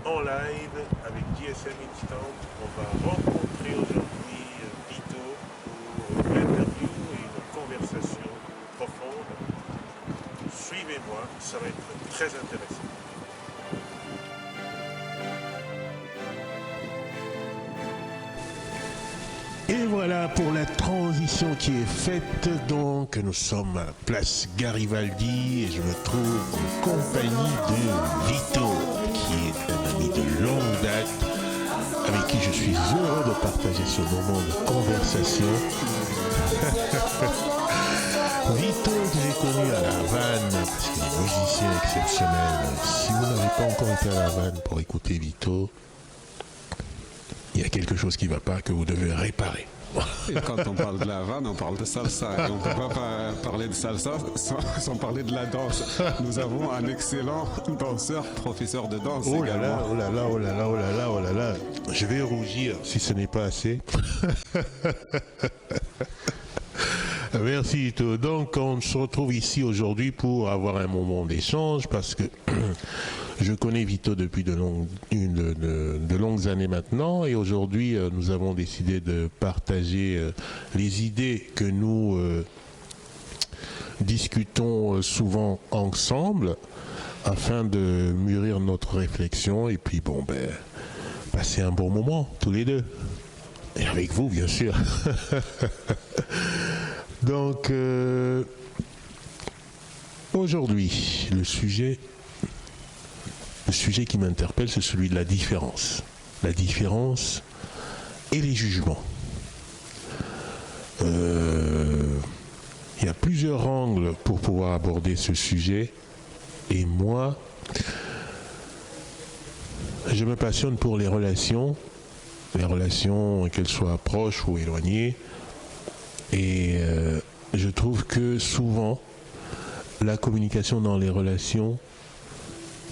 en live avec JSM Instant. On va rencontrer aujourd'hui Vito pour une interview et une conversation profonde. Suivez-moi, ça va être très intéressant. Et voilà pour la transition qui est faite. Donc nous sommes à Place Garibaldi et je me trouve en compagnie de Vito, qui est un ami de longue date, avec qui je suis heureux de partager ce moment de conversation. Vito, que j'ai connu à La Havane, parce qu'il est musicien exceptionnel. Si vous n'avez pas encore été à La Havane pour écouter Vito, il y a quelque chose qui ne va pas, que vous devez réparer. Et quand on parle de La Havane, on parle de salsa. Et on ne peut pas parler de salsa sans parler de la danse. Nous avons un excellent danseur, professeur de danse. Oh là là, oh là là, oh là là, oh là là, oh là là. Je vais rougir si ce n'est pas assez. Merci Vito. Donc on se retrouve ici aujourd'hui pour avoir un moment d'échange parce que je connais Vito depuis de longues années maintenant et aujourd'hui nous avons décidé de partager les idées que nous discutons souvent ensemble afin de mûrir notre réflexion et puis passer un bon moment tous les deux. Et avec vous bien sûr. Donc, aujourd'hui, le sujet qui m'interpelle, c'est celui de la différence. La différence et les jugements. Il y a plusieurs angles pour pouvoir aborder ce sujet. Et moi, je me passionne pour les relations, qu'elles soient proches ou éloignées. Et je trouve que souvent, la communication dans les relations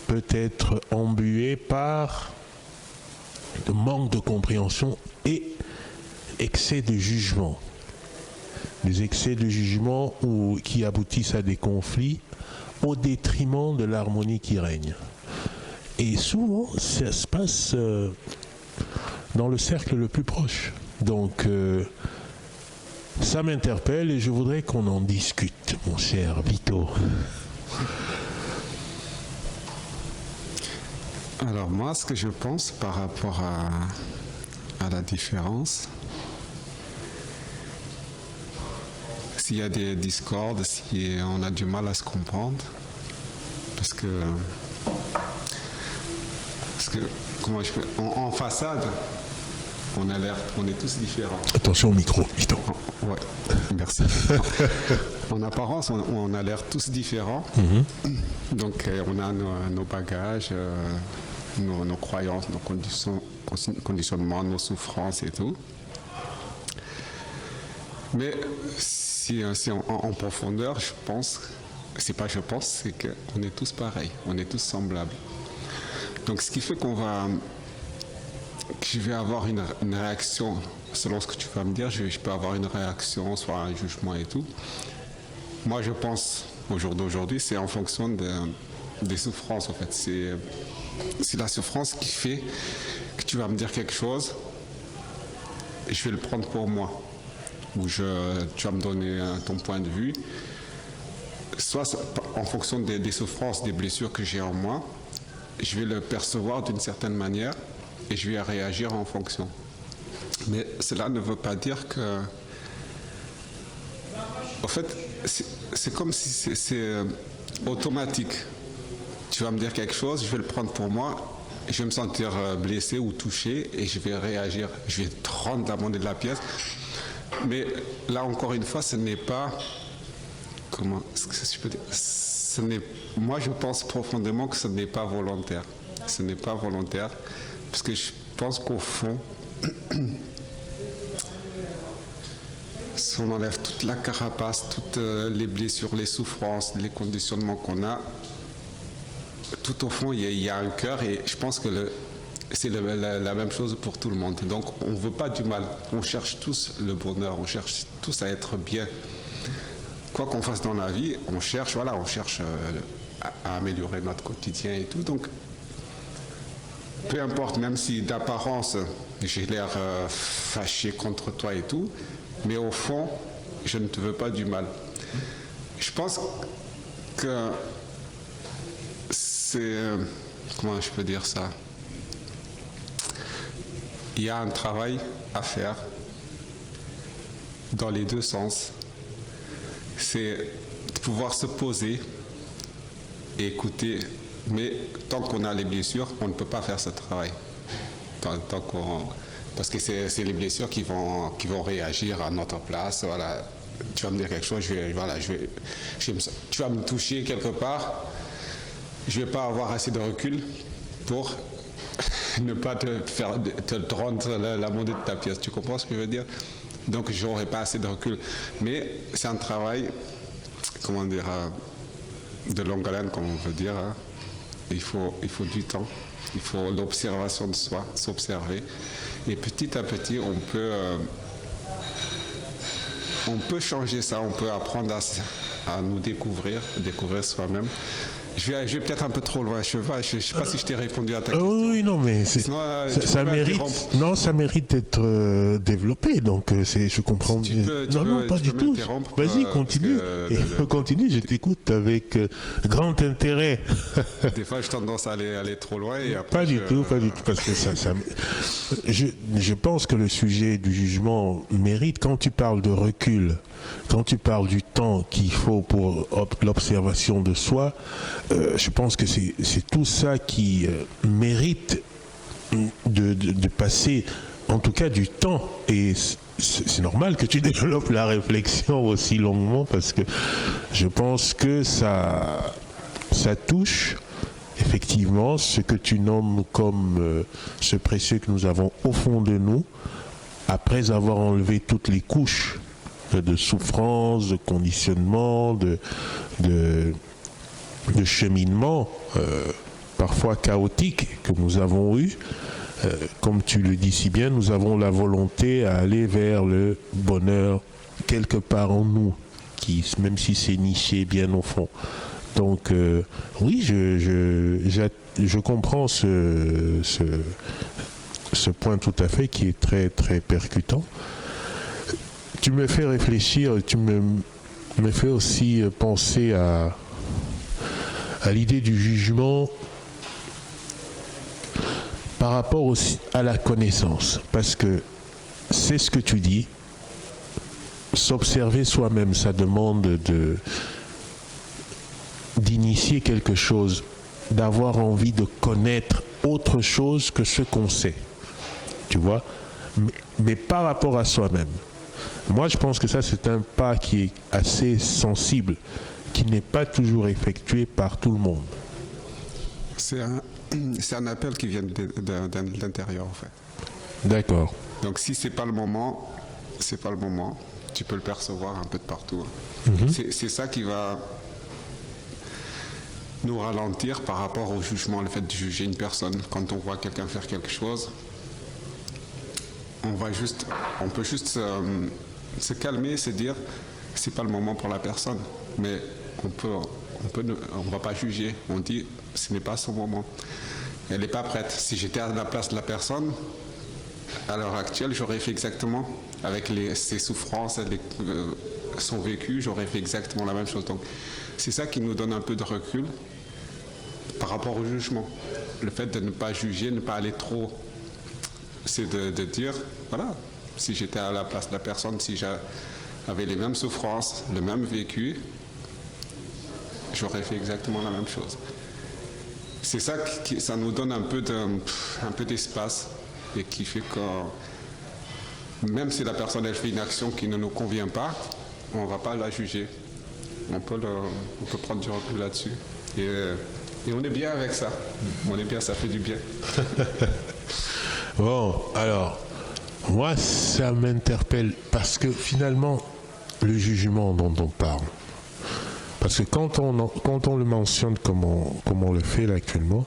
peut être embuée par le manque de compréhension et excès de jugement. Des excès de jugement qui aboutissent à des conflits au détriment de l'harmonie qui règne. Et souvent, ça se passe dans le cercle le plus proche. Donc, ça m'interpelle et je voudrais qu'on en discute, mon cher Vito. Alors moi, ce que je pense par rapport à la différence, s'il y a des discordes, si on a du mal à se comprendre, parce que comment je fais, en façade, on est tous différents. Attention au micro, Vito. Ouais, merci. En apparence, on a l'air tous différents. Donc, on a nos bagages, nos croyances, nos conditionnements, nos souffrances et tout. Mais si en profondeur, c'est qu'on est tous pareils, on est tous semblables. Donc, ce qui fait que je vais avoir une réaction, selon ce que tu vas me dire, je peux avoir une réaction, soit un jugement et tout. Moi, je pense, au jour d'aujourd'hui, c'est en fonction des souffrances, en fait. C'est la souffrance qui fait que tu vas me dire quelque chose et je vais le prendre pour moi. Ou tu vas me donner ton point de vue. Soit en fonction des souffrances, des blessures que j'ai en moi, je vais le percevoir d'une certaine manière et je vais réagir en fonction. Mais cela ne veut pas dire que... En fait, c'est comme si c'est automatique. Tu vas me dire quelque chose, je vais le prendre pour moi, et je vais me sentir blessé ou touché et je vais réagir. Je vais te rendre la monnaie de la pièce. Mais là, encore une fois, ce n'est pas... Comment est-ce que je peux dire? Moi, je pense profondément que ce n'est pas volontaire. Ce n'est pas volontaire. Parce que je pense qu'au fond, si on enlève toute la carapace, toutes les blessures, les souffrances, les conditionnements qu'on a, tout au fond, il y a un cœur et je pense que c'est la même chose pour tout le monde. Donc, on ne veut pas du mal. On cherche tous le bonheur, on cherche tous à être bien. Quoi qu'on fasse dans la vie, on cherche à améliorer notre quotidien et tout. Donc, peu importe, même si d'apparence j'ai l'air fâché contre toi et tout, mais au fond, je ne te veux pas du mal. Je pense que c'est... comment je peux dire ça? Il y a un travail à faire dans les deux sens. C'est de pouvoir se poser et écouter. Mais tant qu'on a les blessures, on ne peut pas faire ce travail. Parce que c'est les blessures qui vont réagir à notre place. Voilà. Tu vas me dire quelque chose, tu vas me toucher quelque part. Je ne vais pas avoir assez de recul pour ne pas te rendre la monnaie de ta pièce. Tu comprends ce que je veux dire? Donc je n'aurai pas assez de recul. Mais c'est un travail, comment dire, de longue haleine, comme on veut dire. Hein. Il faut du temps. Il faut l'observation de soi, s'observer. Et petit à petit, on peut changer ça, on peut apprendre à nous découvrir soi-même. Je vais peut-être un peu trop loin. Je ne sais pas si je t'ai répondu à ta question. Oui, non, mais sinon, ça mérite d'être développé. Donc, je comprends bien. Non, pas du tout. Vas-y, continue. Continue, je t'écoute avec grand intérêt. Des fois, j'ai tendance à aller trop loin. Et après, pas du tout. Parce que je pense que le sujet du jugement mérite, quand tu parles de recul, quand tu parles du temps qu'il faut pour l'observation de soi, je pense que c'est tout ça qui mérite de passer, en tout cas, du temps. Et c'est normal que tu développes la réflexion aussi longuement, parce que je pense que ça touche effectivement ce que tu nommes comme ce précieux que nous avons au fond de nous, après avoir enlevé toutes les couches de souffrance, de conditionnement, de cheminement parfois chaotique que nous avons eu. Comme tu le dis si bien, nous avons la volonté à aller vers le bonheur quelque part en nous, même si c'est niché bien au fond. Donc oui, je comprends ce point tout à fait qui est très très percutant. Tu me fais réfléchir, tu me fais aussi penser à l'idée du jugement par rapport aussi à la connaissance. Parce que c'est ce que tu dis, s'observer soi-même, ça demande d'initier quelque chose, d'avoir envie de connaître autre chose que ce qu'on sait. Tu vois? Mais par rapport à soi-même. Moi, je pense que ça, c'est un pas qui est assez sensible, qui n'est pas toujours effectué par tout le monde. C'est un appel qui vient de l'intérieur, en fait. D'accord. Donc, si c'est pas le moment, c'est pas le moment. Tu peux le percevoir un peu de partout. C'est ça qui va nous ralentir par rapport au jugement, le fait de juger une personne. Quand on voit quelqu'un faire quelque chose, on peut juste se calmer, se dire c'est pas le moment pour la personne, mais on va pas juger. On dit ce n'est pas son moment. Elle n'est pas prête. Si j'étais à la place de la personne, à l'heure actuelle, j'aurais fait exactement avec ses souffrances, son vécu, j'aurais fait exactement la même chose. Donc c'est ça qui nous donne un peu de recul par rapport au jugement. Le fait de ne pas juger, ne pas aller trop, c'est de dire, voilà, si j'étais à la place de la personne, si j'avais les mêmes souffrances, le même vécu, j'aurais fait exactement la même chose. C'est ça qui ça nous donne un peu d'espace et qui fait que même si la personne elle fait une action qui ne nous convient pas, on ne va pas la juger. On peut prendre du recul là-dessus. Et on est bien avec ça. On est bien, ça fait du bien. Bon, alors, moi, ça m'interpelle parce que finalement, le jugement dont on parle, parce que quand on le mentionne comme on le fait là actuellement,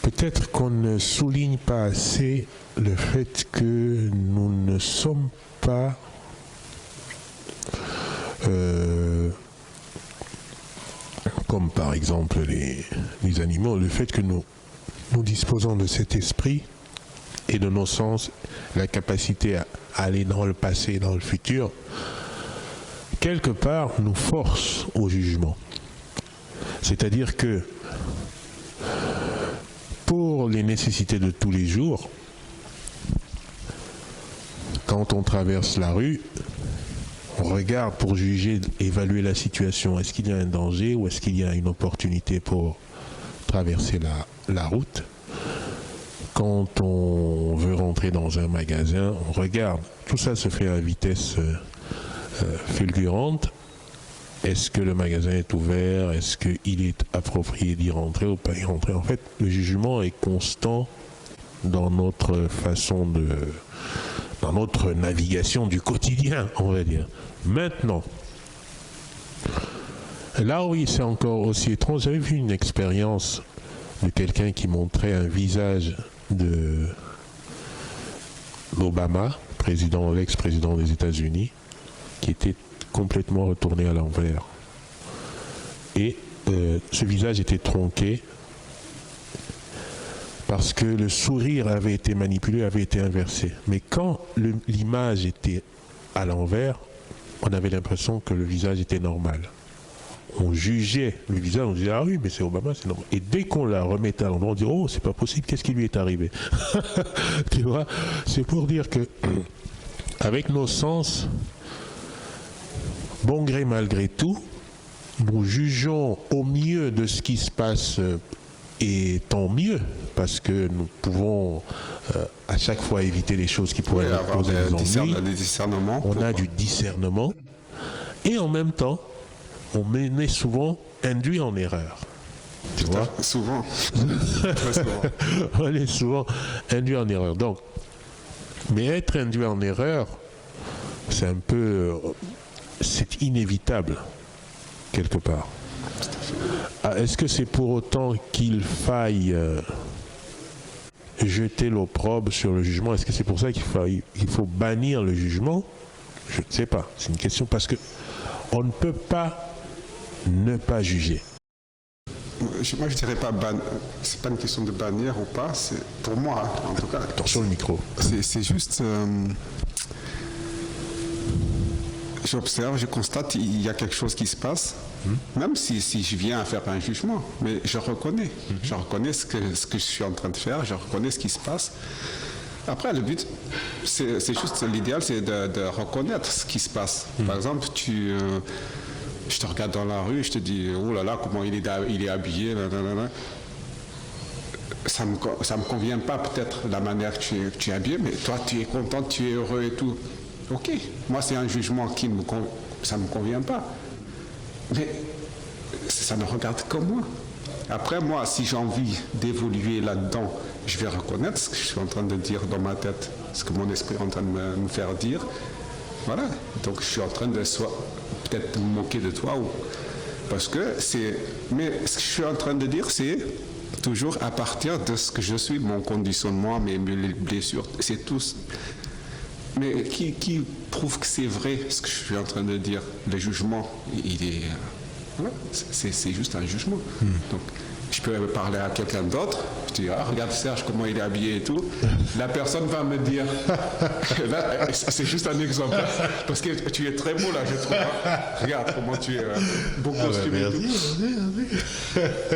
peut-être qu'on ne souligne pas assez le fait que nous ne sommes pas comme par exemple les animaux, le fait que nous nous disposons de cet esprit et de nos sens, la capacité à aller dans le passé et dans le futur, quelque part nous force au jugement. C'est-à-dire que pour les nécessités de tous les jours, quand on traverse la rue, on regarde pour juger, évaluer la situation. Est-ce qu'il y a un danger ou est-ce qu'il y a une opportunité pour traverser la route? Quand on veut rentrer dans un magasin, on regarde. Tout ça se fait à vitesse fulgurante. Est-ce que le magasin est ouvert? Est-ce qu'il est approprié d'y rentrer ou pas y rentrer? En fait, le jugement est constant dans notre façon dans notre navigation du quotidien, on va dire. Maintenant, là oui, c'est encore aussi étrange. J'avais vu une expérience de quelqu'un qui montrait un visage d'Obama, l'ex-président des États-Unis, qui était complètement retourné à l'envers. Et ce visage était tronqué parce que le sourire avait été manipulé, avait été inversé. Mais quand l'image était à l'envers, on avait l'impression que le visage était normal. On jugeait le visage, on disait ah oui mais c'est Obama, c'est normal. Et dès qu'on la remettait à l'endroit, on disait oh c'est pas possible, qu'est-ce qui lui est arrivé? Tu vois, c'est pour dire que avec nos sens, bon gré malgré tout, nous jugeons au mieux de ce qui se passe et tant mieux parce que nous pouvons à chaque fois éviter les choses qui pourraient nous causer des ennuis. On a du discernement et en même temps on est souvent induit en erreur. Tu vois ? Souvent. On est souvent induit en erreur. Donc, mais être induit en erreur, c'est un peu... c'est inévitable, quelque part. Est-ce que c'est pour autant qu'il faille jeter l'opprobre sur le jugement? Est-ce que c'est pour ça qu'il faut bannir le jugement? Je ne sais pas. C'est une question parce que on ne peut pas ne pas juger. Moi, je dirais pas c'est pas une question de bannir ou pas. C'est pour moi, en tout cas. Attention le micro. C'est juste. J'observe, je constate il y a quelque chose qui se passe, même si je viens à faire un jugement, mais je reconnais. Je reconnais ce que je suis en train de faire, je reconnais ce qui se passe. Après, le but, c'est juste l'idéal, c'est de reconnaître ce qui se passe. Par exemple, je te regarde dans la rue et je te dis, oh là là, comment il est habillé, là, là, là. Ça me convient pas peut-être la manière que tu es habillé, mais toi tu es content, tu es heureux et tout. Ok, moi c'est un jugement qui ça me convient pas. Mais ça ne regarde que moi. Après moi, si j'ai envie d'évoluer là-dedans, je vais reconnaître ce que je suis en train de dire dans ma tête, ce que mon esprit est en train de me faire dire. Voilà, donc je suis en train de peut-être me moquer de toi parce que mais ce que je suis en train de dire, c'est toujours à partir de ce que je suis, mon conditionnement, mes blessures, c'est tout. Mais qui prouve que c'est vrai ce que je suis en train de dire? Le jugement, il est... Voilà, c'est juste un jugement. Donc, je peux parler à quelqu'un d'autre, je dis, ah, regarde Serge, comment il est habillé et tout. La personne va me dire, là, c'est juste un exemple, parce que tu es très beau là, je trouve. Regarde comment tu es beau costume et tout.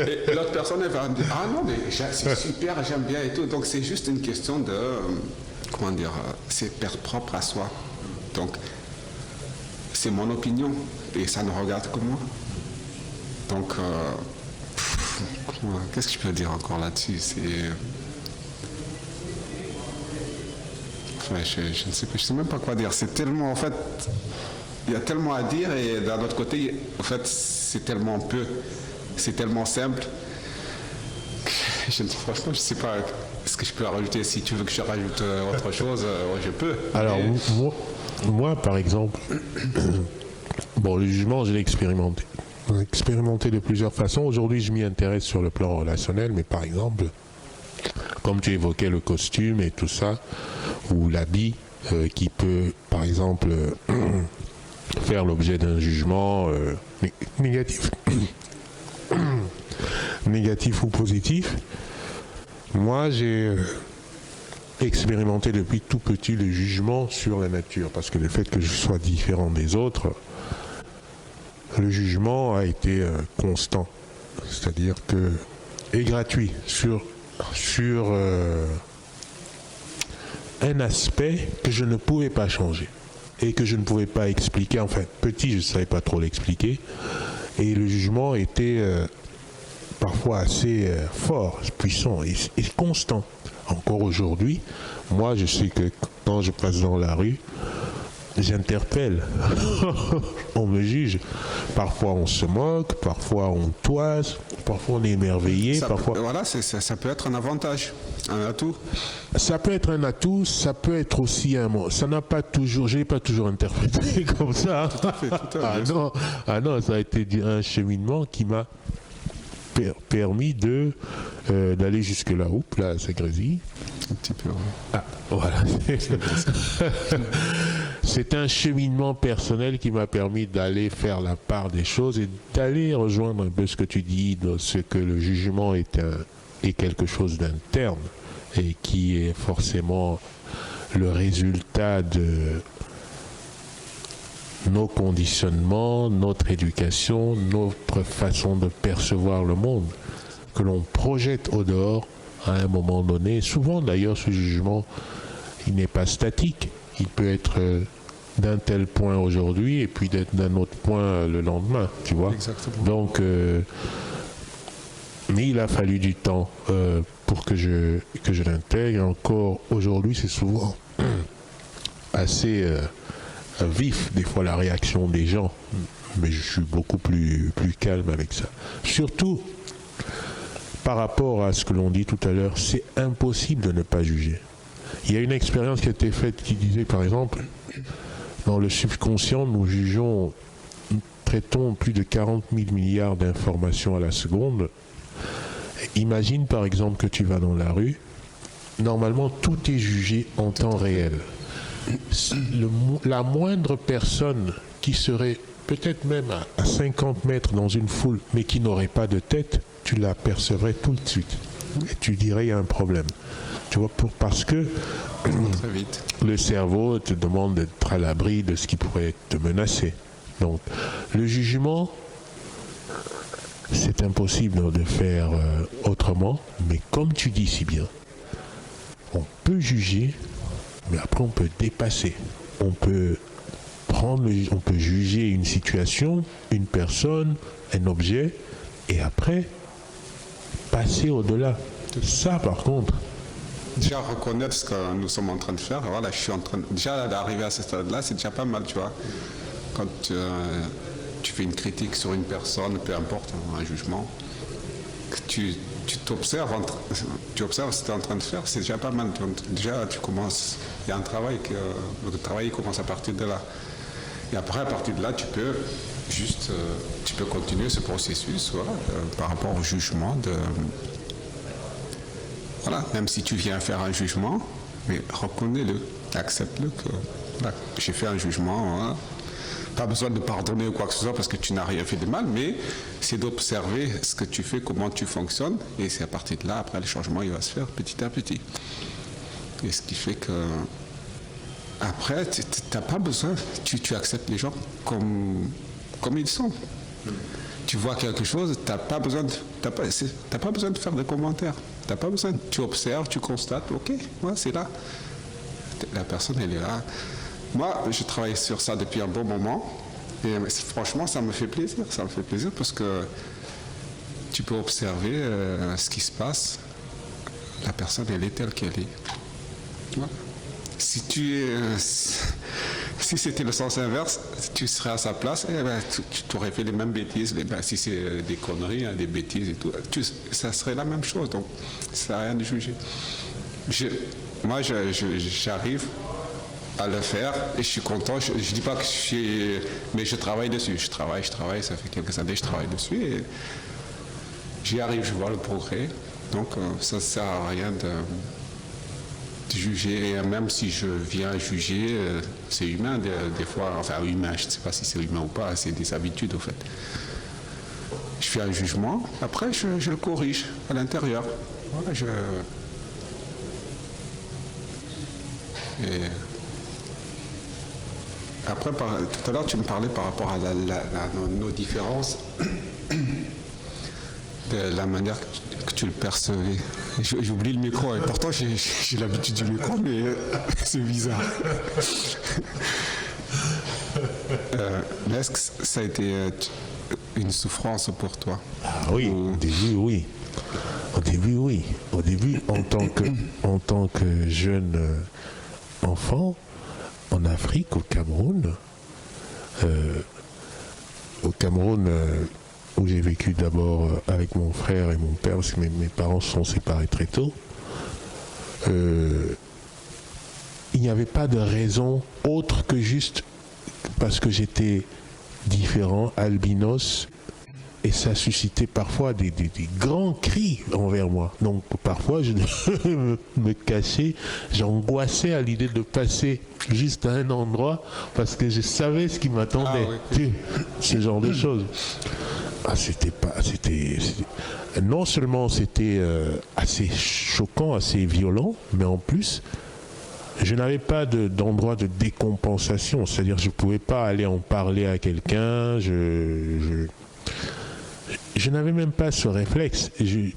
Et l'autre personne, elle va me dire, ah non, mais c'est super, j'aime bien et tout. Donc, c'est juste une question de... comment dire, c'est propre à soi. Donc, c'est mon opinion et ça ne regarde que moi. Donc, qu'est-ce que je peux dire encore là-dessus? Enfin, je ne sais plus, je sais même pas quoi dire. C'est tellement, en fait, il y a tellement à dire et d'un autre côté, en fait, c'est tellement peu, c'est tellement simple. Franchement, je ne sais pas ce que je peux rajouter. Si tu veux que je rajoute autre chose, je peux. Alors, moi, par exemple, bon, le jugement, je l'ai expérimenté. Expérimenté de plusieurs façons. Aujourd'hui, je m'y intéresse sur le plan relationnel, mais par exemple, comme tu évoquais le costume et tout ça, ou l'habit qui peut, par exemple, faire l'objet d'un jugement négatif. Négatif ou positif. Moi, j'ai expérimenté depuis tout petit le jugement sur la nature, parce que le fait que je sois différent des autres, le jugement a été constant, c'est-à-dire que et gratuit sur un aspect que je ne pouvais pas changer et que je ne pouvais pas expliquer. Enfin, petit, je ne savais pas trop l'expliquer, et le jugement était parfois assez fort, puissant et constant. Encore aujourd'hui, moi, je sais que quand je passe dans la rue, j'interpelle. On me juge. Parfois, on se moque, parfois, on toise, parfois, on est émerveillé. Voilà, ça peut être un avantage, un atout. Ça peut être un atout, ça peut être aussi un mot. Ça n'a pas toujours, je n'ai pas toujours interprété comme ça. Tout à fait. Ah non, ça a été un cheminement qui m'a permis d'aller jusque là. Oups, là, ça grésille. Un petit peu. Oui. Ah, voilà. C'est un cheminement personnel qui m'a permis d'aller faire la part des choses et d'aller rejoindre un peu ce que tu dis, de ce que le jugement est quelque chose d'interne et qui est forcément le résultat de nos conditionnements, notre éducation, notre façon de percevoir le monde, que l'on projette au dehors à un moment donné. Souvent d'ailleurs ce jugement, il n'est pas statique, il peut être d'un tel point aujourd'hui et puis d'être d'un autre point le lendemain, tu vois. Exactement. Donc, mais il a fallu du temps pour que je l'intègre. Encore aujourd'hui, c'est souvent assez vif, des fois, la réaction des gens. Mais je suis beaucoup plus calme avec ça. Surtout, par rapport à ce que l'on dit tout à l'heure, c'est impossible de ne pas juger. Il y a une expérience qui a été faite qui disait, par exemple, dans le subconscient, nous traitons plus de 40 000 milliards d'informations à la seconde. Imagine par exemple que tu vas dans la rue, normalement tout est jugé en temps réel. La moindre personne qui serait peut-être même à 50 mètres dans une foule, mais qui n'aurait pas de tête, tu l'apercevrais tout de suite. Et tu dirais il y a un problème. Tu vois, parce que très vite. Le cerveau te demande d'être à l'abri de ce qui pourrait te menacer. Donc, le jugement, c'est impossible de faire autrement, mais comme tu dis si bien, on peut juger, mais après on peut dépasser. On peut juger une situation, une personne, un objet, et après passer au-delà. Ça, par contre, déjà reconnaître ce que nous sommes en train de faire. Voilà, je suis en train déjà d'arriver à ce stade-là, c'est déjà pas mal, tu vois. Quand tu fais une critique sur une personne, peu importe, un jugement, que tu t'observes, tu observes ce que tu es en train de faire, c'est déjà pas mal. Donc, déjà, tu commences. Il y a un travail le travail commence à partir de là. Et après, à partir de là, tu peux continuer ce processus, voilà, par rapport au jugement de. Voilà, même si tu viens faire un jugement, mais reconnais-le, accepte-le que voilà, j'ai fait un jugement. Voilà. Pas besoin de pardonner ou quoi que ce soit parce que tu n'as rien fait de mal, mais c'est d'observer ce que tu fais, comment tu fonctionnes, et c'est à partir de là, après le changement, il va se faire petit à petit. Et ce qui fait que après, tu n'as pas besoin, tu acceptes les gens comme ils sont. Tu vois quelque chose, tu n'as pas besoin de faire de commentaires. T'as pas besoin, tu observes, tu constates, ok, ouais, c'est là. La personne, elle est là. Moi, je travaille sur ça depuis un bon moment. Et franchement, ça me fait plaisir. Ça me fait plaisir parce que tu peux observer ce qui se passe. La personne, elle est telle qu'elle est. Ouais. Si c'était le sens inverse, tu serais à sa place, et ben, tu t'aurais fait les mêmes bêtises. Si c'est des conneries, hein, des bêtises et tout, ça serait la même chose. Donc, ça sert à rien de juger. Moi, j'arrive à le faire et je suis content. Je dis pas que mais je travaille dessus. Je travaille. Ça fait quelques années que je travaille dessus et j'y arrive. Je vois le progrès. Donc, ça ne sert à rien de juger, et même si je viens juger, c'est humain des fois, enfin humain, je ne sais pas si c'est humain ou pas, c'est des habitudes au fait. Je fais un jugement, après je le corrige à l'intérieur. Voilà, Et après, tout à l'heure, tu me parlais par rapport à nos différences, de la manière que tu le percevais. J'oublie le micro, et pourtant j'ai l'habitude du micro, mais c'est bizarre. Est-ce que ça a été une souffrance pour toi? Ah oui, au début, oui. Au début, oui. Au début, en tant que jeune enfant, en Afrique, au Cameroun, où j'ai vécu d'abord avec mon frère et mon père, parce que mes parents se sont séparés très tôt, il n'y avait pas de raison autre que juste parce que j'étais différent, albinos, et ça suscitait parfois des grands cris envers moi. Donc parfois je me cachais, j'angoissais à l'idée de passer juste à un endroit parce que je savais ce qui m'attendait. Ah, oui. Ce genre de choses. Non seulement c'était assez choquant, assez violent, mais en plus je n'avais pas d'endroit de décompensation, c'est-à-dire je ne pouvais pas aller en parler à quelqu'un, je n'avais même pas ce réflexe, je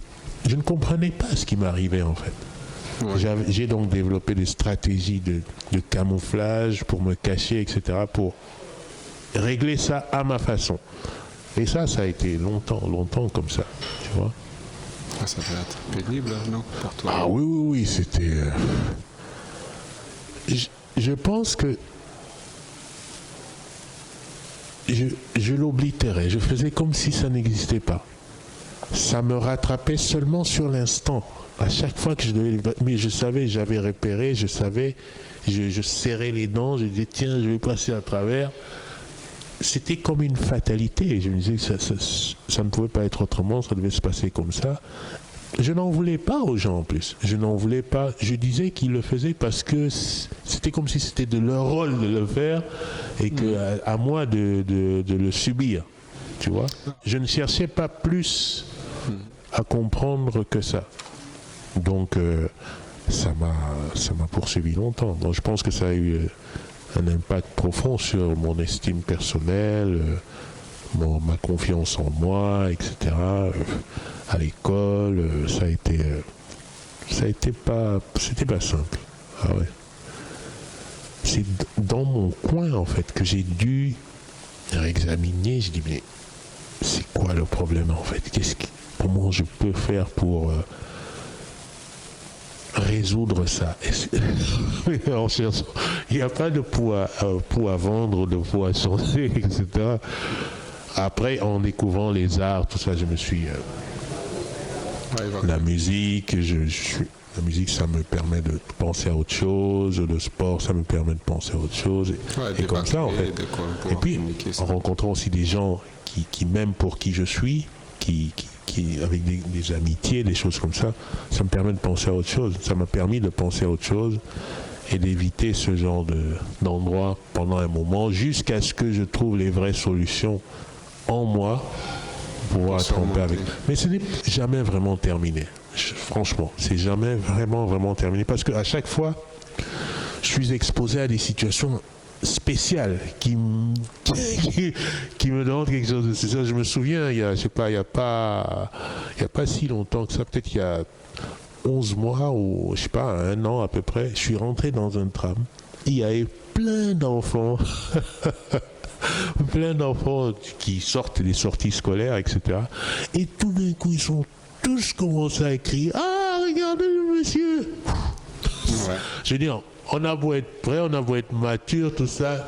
ne comprenais pas ce qui m'arrivait en fait. Ouais. J'ai donc développé des stratégies de camouflage pour me cacher, etc., pour régler ça à ma façon. Et ça a été longtemps comme ça, tu vois. Ah, ça doit être pénible, non, pour toi? Ah oui, c'était... Je pense que je l'oblitérais, je faisais comme si ça n'existait pas. Ça me rattrapait seulement sur l'instant. À chaque fois que je devais... Mais je savais, j'avais repéré, je savais, je serrais les dents, je disais tiens, je vais passer à travers. C'était comme une fatalité. Je me disais que ça ne pouvait pas être autrement, ça devait se passer comme ça. Je n'en voulais pas aux gens en plus. Je n'en voulais pas. Je disais qu'ils le faisaient parce que c'était comme si c'était de leur rôle de le faire et que à moi de le subir. Tu vois? Je ne cherchais pas plus à comprendre que ça. Donc ça m'a poursuivi longtemps. Donc je pense que ça a eu un impact profond sur mon estime personnelle, ma confiance en moi, etc. À l'école, c'était pas simple. Ah ouais. C'est dans mon coin en fait que j'ai dû réexaminer. Je dis mais c'est quoi le problème en fait? Comment je peux faire pour résoudre ça? En cherchant, il n'y a pas de pot à vendre, de pot à changer, etc. Après, en découvrant les arts, tout ça, je me suis... la musique, la musique, ça me permet de penser à autre chose. Le sport, ça me permet de penser à autre chose. Et comme ça, en fait. Et puis, en rencontrant aussi des gens qui m'aiment pour qui je suis, avec des amitiés, des choses comme ça me permet de penser à autre chose. Ça m'a permis de penser à autre chose et d'éviter ce genre d'endroit pendant un moment, jusqu'à ce que je trouve les vraies solutions en moi pour pouvoir tromper avec. Mais ce n'est jamais vraiment terminé. Franchement, c'est jamais vraiment terminé. Parce qu'à chaque fois, je suis exposé à des situations spéciales qui me demandent quelque chose de spécial. Je me souviens, il y a pas si longtemps que ça, peut-être il y a 11 mois ou je sais pas, 1 an à peu près, je suis rentré dans un tram. Il y avait plein d'enfants. Plein d'enfants qui sortent des sorties scolaires, etc. Et tout d'un coup, ils sont tous commencé à crier « Ah, regardez le monsieur !» Ouais. Je veux dire, on a beau être prêt, on a beau être mature, tout ça,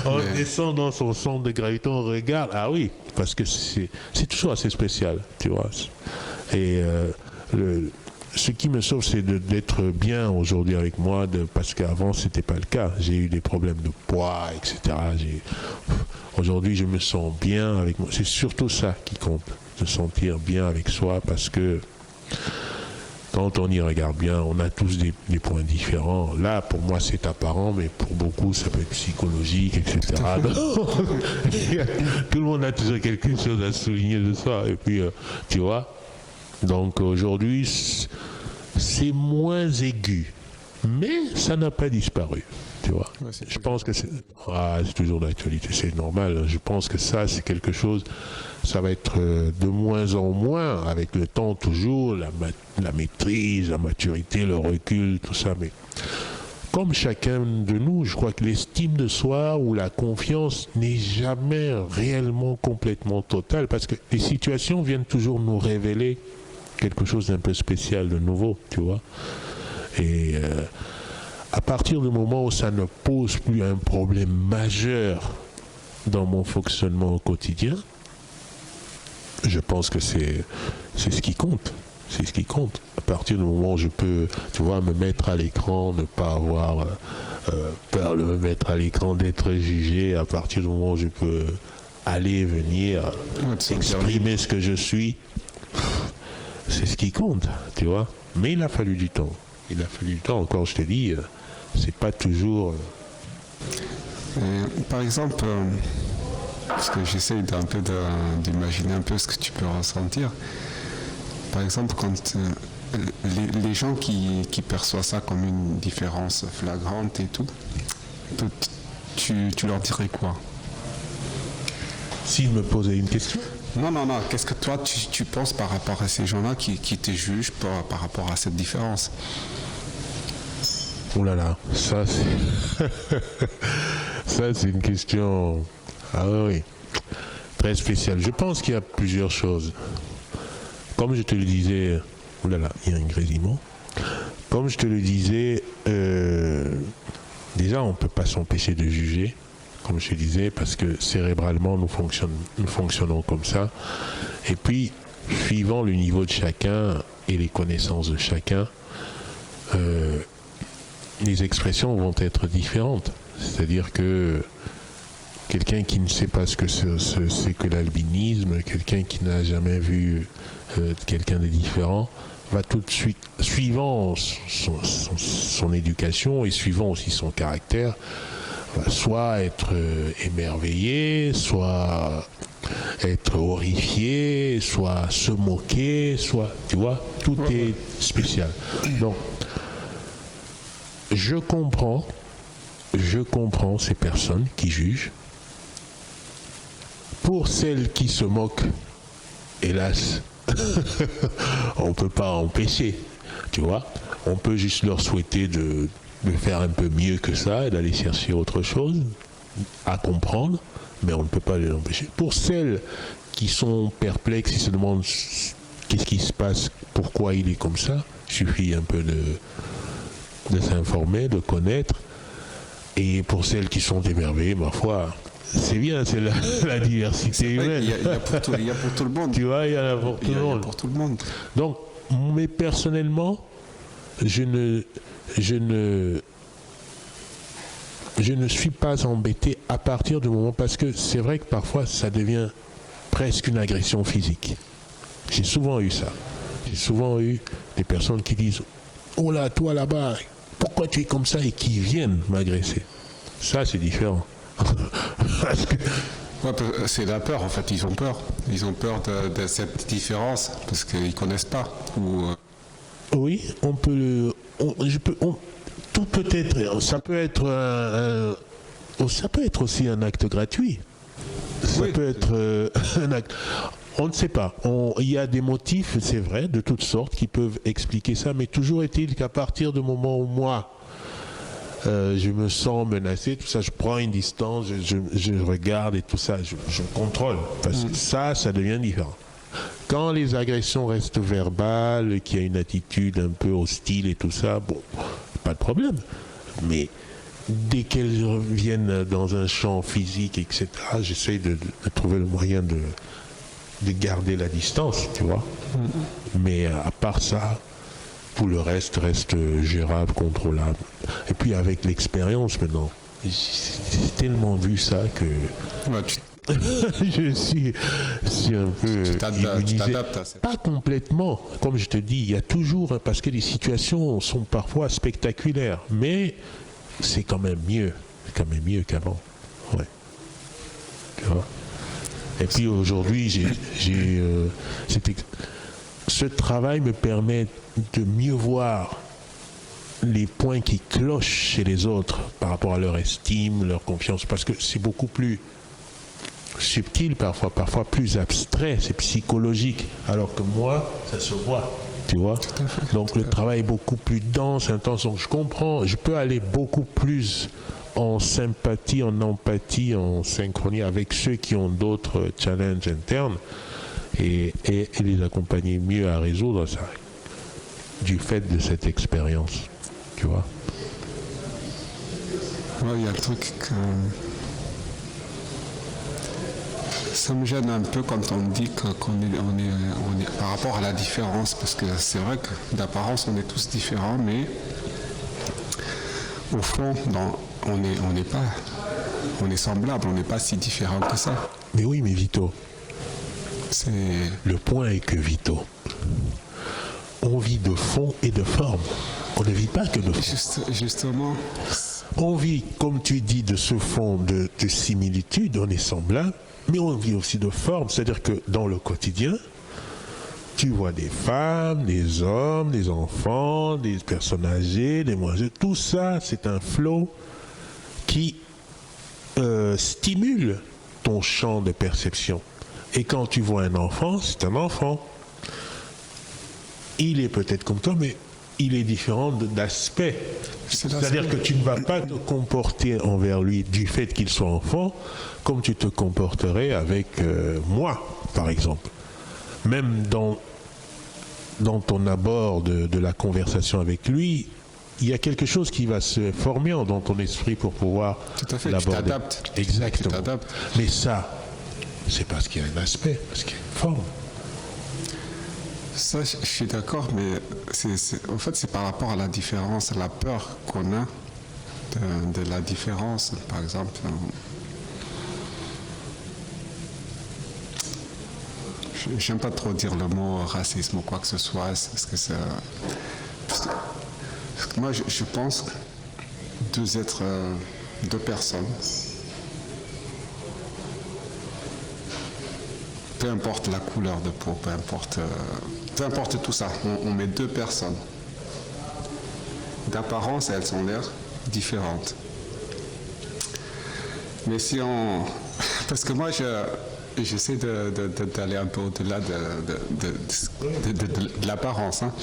on descend dans son centre de gravité, on regarde. Ah oui, parce que c'est toujours assez spécial, tu vois. Et ce qui me sauve, c'est d'être bien aujourd'hui avec moi, parce qu'avant, c'était pas le cas. J'ai eu des problèmes de poids, etc. Aujourd'hui, je me sens bien avec moi. C'est surtout ça qui compte, se sentir bien avec soi, parce que quand on y regarde bien, on a tous des points différents. Là, pour moi, c'est apparent, mais pour beaucoup, ça peut être psychologique, etc. Tout le monde a toujours quelque chose à souligner de ça. Et puis, tu vois, donc aujourd'hui, c'est moins aigu. Mais ça n'a pas disparu, tu vois. Ouais, c'est Je pense que c'est toujours d'actualité, c'est normal. Je pense que ça, c'est quelque chose, ça va être de moins en moins avec le temps, toujours, la maîtrise, la maturité, le recul, tout ça. Mais comme chacun de nous, je crois que l'estime de soi ou la confiance n'est jamais réellement complètement totale, parce que les situations viennent toujours nous révéler quelque chose d'un peu spécial, de nouveau, tu vois. Et à partir du moment où ça ne pose plus un problème majeur dans mon fonctionnement au quotidien, je pense que c'est ce qui compte. C'est ce qui compte. À partir du moment où je peux, tu vois, me mettre à l'écran, ne pas avoir peur de me mettre à l'écran, d'être jugé, à partir du moment où je peux aller et venir, exprimer ce que je suis, c'est ce qui compte, tu vois. Mais il a fallu du temps. Il a fallu du temps, encore je te dis, c'est pas toujours... Par exemple, parce que j'essaye d'imaginer un peu ce que tu peux ressentir. Par exemple, quand les gens qui perçoivent ça comme une différence flagrante et tout, tu leur dirais quoi? S'ils me posaient une question? Non. Qu'est-ce que toi, tu penses par rapport à ces gens-là qui te jugent par rapport à cette différence? Oh là là, ça c'est... ça c'est une question... Ah oui, très spéciale. Je pense qu'il y a plusieurs choses. Comme je te le disais... Oh là là, il y a un grésillement. Comme je te le disais, déjà on ne peut pas s'empêcher de juger, comme je te disais, parce que cérébralement nous fonctionnons comme ça. Et puis, suivant le niveau de chacun et les connaissances de chacun, les expressions vont être différentes. C'est-à-dire que quelqu'un qui ne sait pas ce que c'est que l'albinisme, quelqu'un qui n'a jamais vu quelqu'un de différent, va tout de suite, suivant son éducation et suivant aussi son caractère, va soit être émerveillé, soit être horrifié, soit se moquer, soit, tu vois, tout est spécial. Donc, je comprends ces personnes qui jugent. Pour celles qui se moquent, hélas, on ne peut pas empêcher, tu vois. On peut juste leur souhaiter de faire un peu mieux que ça et d'aller chercher autre chose à comprendre, mais on ne peut pas les empêcher. Pour celles qui sont perplexes, qui se demandent qu'est-ce qui se passe, pourquoi il est comme ça, il suffit un peu de s'informer, de connaître. Et pour celles qui sont émerveillées, ma foi, c'est bien, c'est la diversité humaine. Il y a pour tout le monde. Tu vois, il y en a pour tout le monde. Pour tout le monde. Donc, mais personnellement, je ne suis pas embêté à partir du moment, parce que c'est vrai que parfois ça devient presque une agression physique. J'ai souvent eu ça. J'ai souvent eu des personnes qui disent « Oh là, toi là-bas, pourquoi tu es comme ça ?» et qui viennent m'agresser. Ça, c'est différent. Parce que... Ouais, c'est la peur, en fait. Ils ont peur. Ils ont peur de cette différence parce qu'ils ne connaissent pas. Oui, on peut... tout peut être... Ça peut être ça peut être aussi un acte gratuit. Ça peut être un acte... On ne sait pas. Il y a des motifs, c'est vrai, de toutes sortes qui peuvent expliquer ça, mais toujours est-il qu'à partir du moment où moi, je me sens menacé, tout ça, je prends une distance, je regarde et tout ça, je contrôle. Parce que ça devient différent. Quand les agressions restent verbales, qu'il y a une attitude un peu hostile et tout ça, bon, pas de problème. Mais dès qu'elles viennent dans un champ physique, etc., j'essaye de trouver le moyen de garder la distance, tu vois. Mais à part ça, tout le reste gérable, contrôlable. Et puis avec l'expérience maintenant, j'ai tellement vu ça que je suis un peu immunisé. Pas complètement, comme je te dis, il y a toujours, parce que les situations sont parfois spectaculaires, mais c'est quand même mieux qu'avant. Ouais. Tu vois. Et puis aujourd'hui, ce travail me permet de mieux voir les points qui clochent chez les autres par rapport à leur estime, leur confiance, parce que c'est beaucoup plus subtil parfois plus abstrait, c'est psychologique, alors que moi, ça se voit, tu vois. Donc le travail est beaucoup plus dense, intense, donc je comprends, je peux aller beaucoup plus en sympathie, en empathie, en synchronie avec ceux qui ont d'autres challenges internes et les accompagner mieux à résoudre ça, du fait de cette expérience, tu vois. Ouais, il y a un truc que ça me gêne un peu quand on dit qu'on est par rapport à la différence, parce que c'est vrai que d'apparence on est tous différents, mais au fond, on est semblables, on n'est pas si différents que ça. Mais oui, mais Vito, le point est que Vito, on vit de fond et de forme. On ne vit pas que de fond. Justement. On vit, comme tu dis, de ce fond de similitude, on est semblable, mais on vit aussi de forme. C'est-à-dire que dans le quotidien, tu vois des femmes, des hommes, des enfants, des personnes âgées, des moins âgées. Tout ça, c'est un flot qui stimule ton champ de perception. Et quand tu vois un enfant, c'est un enfant. Il est peut-être comme toi, mais il est différent d'aspect. C'est-à-dire que tu ne vas pas te comporter envers lui du fait qu'il soit enfant comme tu te comporterais avec moi, par exemple. Même dans ton abord de la conversation avec lui, il y a quelque chose qui va se former dans ton esprit pour pouvoir l'aborder. Tu t'adaptes. Exactement. Tu t'adaptes. Mais ça, c'est parce qu'il y a un aspect, parce qu'il y a une forme. Ça, je suis d'accord, mais en fait, c'est par rapport à la différence, à la peur qu'on a de la différence. Par exemple, j'aime pas trop dire le mot racisme ou quoi que ce soit, parce que moi, je pense que deux personnes, peu importe la couleur de peau, peu importe tout ça, on met deux personnes. D'apparence, elles ont l'air différentes. Mais si on... Parce que moi, j'essaie d'aller un peu au-delà de l'apparence. Hein.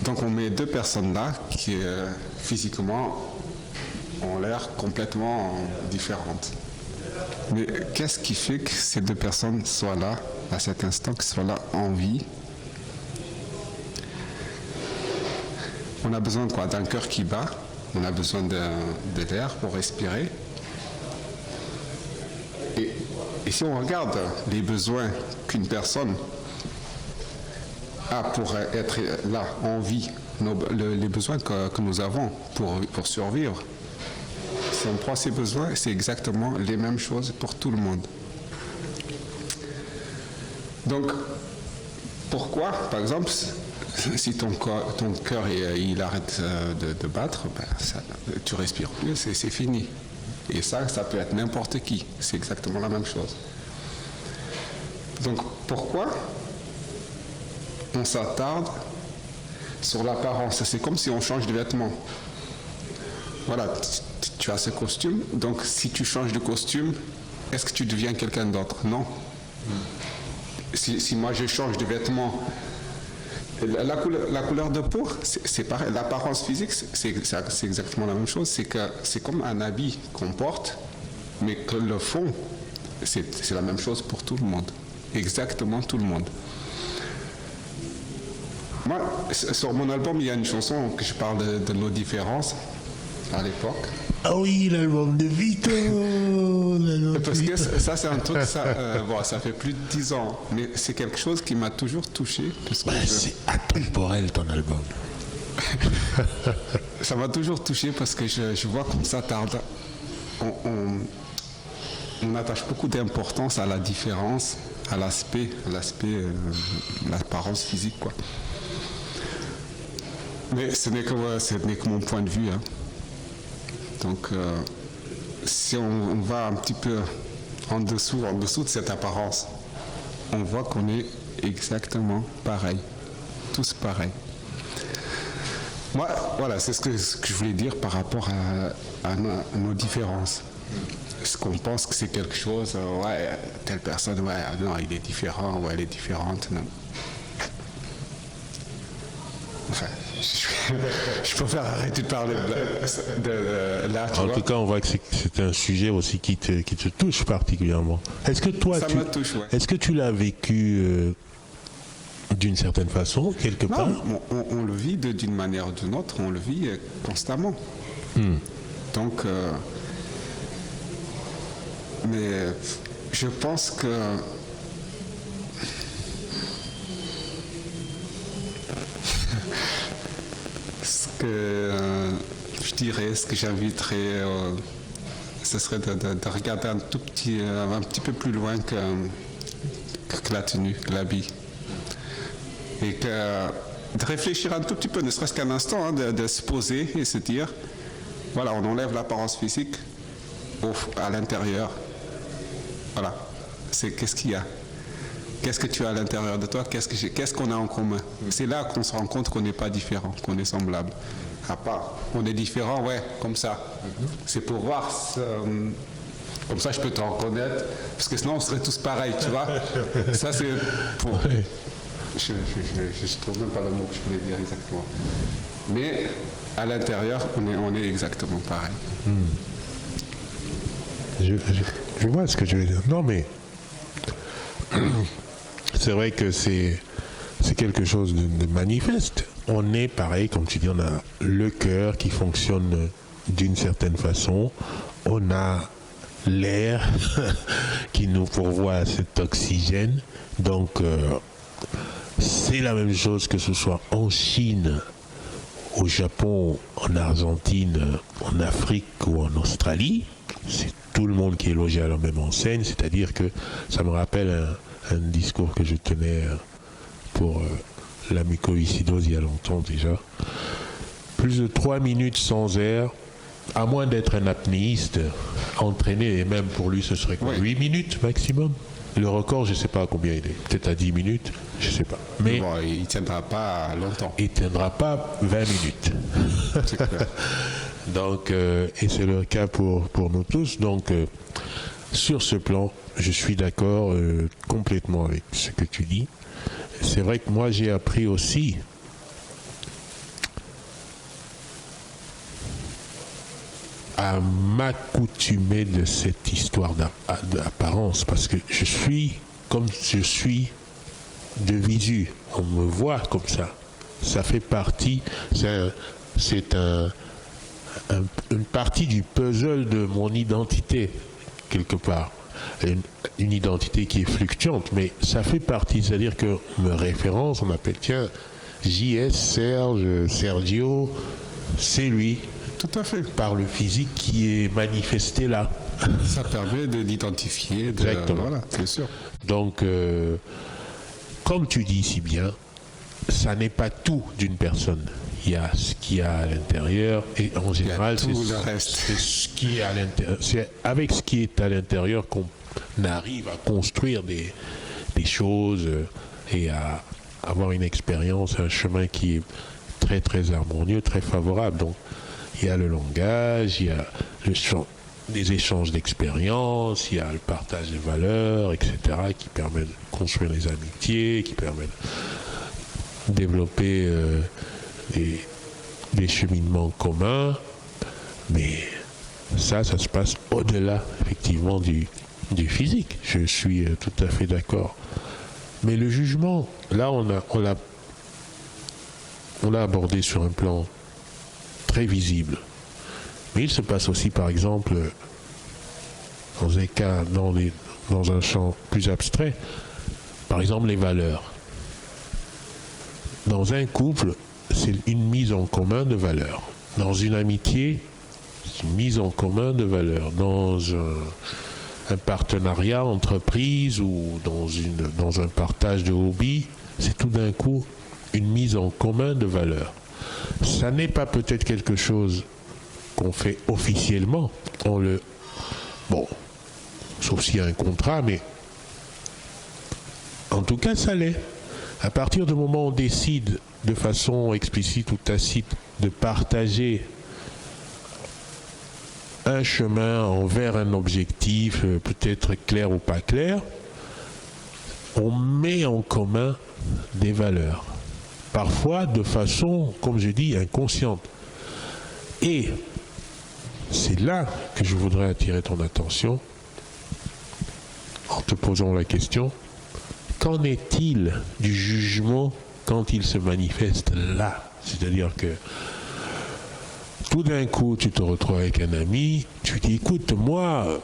Donc on met deux personnes là qui physiquement ont l'air complètement différentes. Mais qu'est-ce qui fait que ces deux personnes soient là, à cet instant, qu'elles soient là en vie? On a besoin de quoi? D'un cœur qui bat, on a besoin de l'air pour respirer. Et si on regarde les besoins qu'une personne a pour être là, en vie, les besoins que nous avons pour survivre, si on prend ces besoins, c'est exactement les mêmes choses pour tout le monde. Donc, pourquoi, par exemple, si ton cœur il arrête de battre, tu respires plus, c'est fini. Et ça peut être n'importe qui. C'est exactement la même chose. Donc, pourquoi on s'attarde sur l'apparence? C'est comme si on change de vêtements. Voilà, tu as ce costume, donc si tu changes de costume, est-ce que tu deviens quelqu'un d'autre? Non. Si moi je change de vêtements, la couleur de peau, c'est pareil. L'apparence physique, c'est exactement la même chose. C'est comme un habit qu'on porte, mais que le fond, c'est la même chose pour tout le monde. Exactement tout le monde. Moi, sur mon album, il y a une chanson que je parle de nos différences à l'époque. Ah oui, l'album de Vito. Parce que ça, c'est un truc, ça fait plus de 10 ans, mais c'est quelque chose qui m'a toujours touché. C'est atemporel ton album. Ça m'a toujours touché parce que je vois qu'on s'attarde. On attache beaucoup d'importance à la différence, à l'aspect, l'apparence physique, quoi. Mais ce n'est que mon point de vue. Hein. Donc, si on va un petit peu en dessous de cette apparence, on voit qu'on est exactement pareil, tous pareils. Moi, voilà, c'est ce que je voulais dire par rapport à nos différences. Est-ce qu'on pense que c'est quelque chose, ouais, telle personne, ouais, non, il est différent, ouais, elle est différente, non. Enfin, je préfère arrêter de parler de là. En tout cas, on voit que c'est un sujet aussi qui te touche particulièrement. Est-ce que toi, ça me touche, ouais. Est-ce que tu l'as vécu d'une certaine façon, quelque part? Non, on le vit d'une manière ou d'une autre, on le vit constamment. Donc, mais je pense que ce que je dirais, ce que j'inviterais, ce serait de regarder un petit peu plus loin que la tenue, l'habit. Et de réfléchir un tout petit peu, ne serait-ce qu'un instant, hein, de se poser et se dire, voilà, on enlève l'apparence physique à l'intérieur. Voilà, qu'est-ce qu'il y a? Qu'est-ce que tu as à l'intérieur de toi? Qu'est-ce qu'on a en commun? C'est là qu'on se rend compte qu'on n'est pas différent, qu'on est semblable. À part, on est différent, ouais, comme ça. C'est pour voir, comme ça je peux te reconnaître, parce que sinon on serait tous pareils, tu vois. Ça c'est pour... Ouais. Je ne trouve même pas le mot que je voulais dire exactement. Mais à l'intérieur, on est exactement pareil. Je vois ce que je veux dire. Non, mais c'est vrai que c'est quelque chose de manifeste. On est pareil, comme tu dis, on a le cœur qui fonctionne d'une certaine façon. On a l'air qui nous pourvoit à cet oxygène. Donc, c'est la même chose que ce soit en Chine, au Japon, en Argentine, en Afrique ou en Australie. C'est tout le monde qui est logé à la même enseigne, c'est-à-dire que ça me rappelle un discours que je tenais pour la mucoviscidose il y a longtemps déjà. Plus de 3 minutes sans air, à moins d'être un apnéiste entraîné, et même pour lui ce serait quoi, 8 minutes maximum. Le record, je ne sais pas à combien il est, peut-être à 10 minutes, je ne sais pas. Mais bon, il ne tiendra pas longtemps. Il ne tiendra pas 20 minutes. C'est clair. Donc, et c'est le cas pour nous tous. Donc, sur ce plan, je suis d'accord complètement avec ce que tu dis. C'est vrai que moi, j'ai appris aussi à m'accoutumer de cette histoire d'apparence, parce que je suis comme je suis de visu. On me voit comme ça. Ça fait partie, c'est une partie du puzzle de mon identité, quelque part. Une identité qui est fluctuante, mais ça fait partie, c'est-à-dire qu'on me référence, on m'appelle, tiens, JS, Serge, Sergio, c'est lui. Tout à fait. Par le physique qui est manifesté là. Ça permet de l'identifier. Exactement. Voilà, bien sûr. Donc, comme tu dis si bien, ça n'est pas tout d'une personne. Il y a ce qu'il y a à l'intérieur et en général, c'est ce qui est à l'intérieur. C'est avec ce qui est à l'intérieur qu'on arrive à construire des choses et à avoir une expérience, un chemin qui est très très harmonieux, très favorable. Donc, il y a le langage, il y a des échanges d'expériences, il y a le partage des valeurs, etc., qui permet de construire les amitiés, qui permet de développer des cheminements communs. Mais ça se passe au-delà, effectivement, du physique. Je suis tout à fait d'accord. Mais le jugement, là, on l'a abordé sur un plan très visible. Mais il se passe aussi, par exemple, dans un cas, dans un champ plus abstrait, par exemple les valeurs. Dans un couple, c'est une mise en commun de valeurs. Dans une amitié, c'est une mise en commun de valeurs. Dans un partenariat, entreprise ou dans un partage de hobby, c'est tout d'un coup une mise en commun de valeurs. Ça n'est pas peut-être quelque chose qu'on fait officiellement. Bon, sauf s'il y a un contrat, mais en tout cas, ça l'est. À partir du moment où on décide de façon explicite ou tacite de partager un chemin envers un objectif, peut-être clair ou pas clair, on met en commun des valeurs. Parfois de façon, comme je dis, inconsciente. Et c'est là que je voudrais attirer ton attention en te posant la question, qu'en est-il du jugement quand il se manifeste là? C'est-à-dire que tout d'un coup, tu te retrouves avec un ami, tu dis, écoute, moi,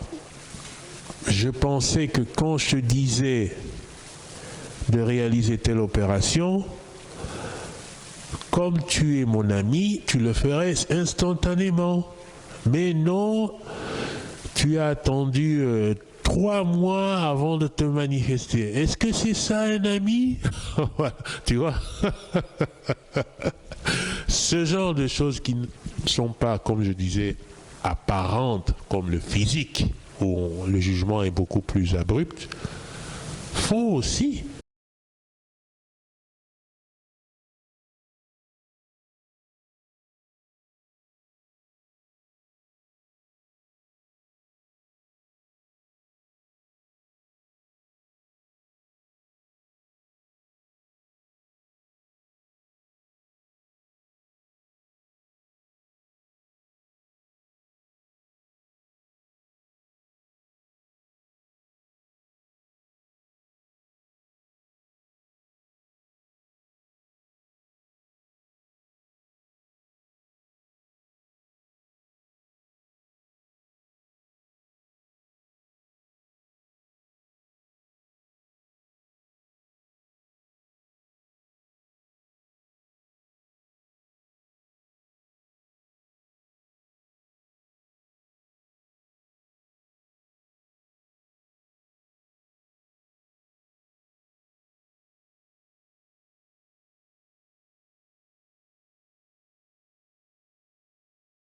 je pensais que quand je te disais de réaliser telle opération, comme tu es mon ami, tu le ferais instantanément. Mais non, tu as attendu 3 mois avant de te manifester. Est-ce que c'est ça un ami? Tu vois? Ce genre de choses qui ne sont pas, comme je disais, apparentes comme le physique, où le jugement est beaucoup plus abrupt, font aussi